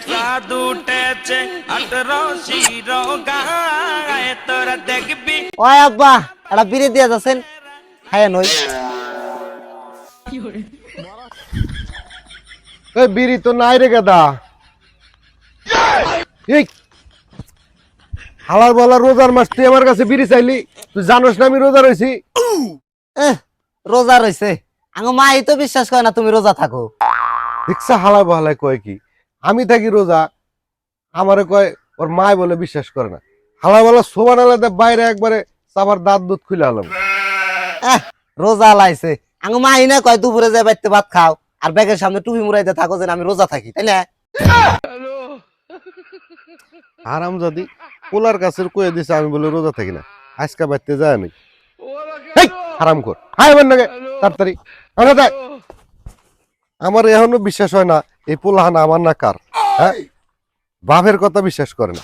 চাঁদ উঠেছে 18 শিরো গায়ে তোরা দেখবি। ওই আব্বা এটা বিড়ি দিয়ে যাচ্ছেন হ্যাঁ নই এই বিড়ি তো নাই রে গাদা। এই হালার বলা রোজার মাস তুই আমার কাছে বিড়ি চাইলি? তুই জানোস না আমি রোজা রয়েছি? রোজা রয়েছে আমার মাই তো বিশ্বাস করে না তুমি রোজা থাকো। রিক্সা হালা বহালায় কয় কি আমি থাকি রোজা, আমারে কয় ওর মায় বলে বিশ্বাস করে না। হালা বলা সোমান আলাদা বাইরে একবারে চাবার দাঁত দুধ খুলে হলাম। রোজা লাইছে আমার মাই না কয় দুপুরে যে বাইতে ভাত খাও আর ব্যাগের সামনে টুপি মুড়াইতে থাকো যে আমি রোজা থাকি, তাই না? আরাম যদি পোলার কাছে কয়ে দিছে আমি বলে রোজা থাকি না, আজকে বাইতে যায় নাকি আরাম কর হাই আমার নাকি তাড়াতাড়ি আনা দেখ। আমার এখনো বিশ্বাস হয় না এই পোলাহানা আমার না কার। হ্যাঁ বাপের কথা বিশ্বাস করে না।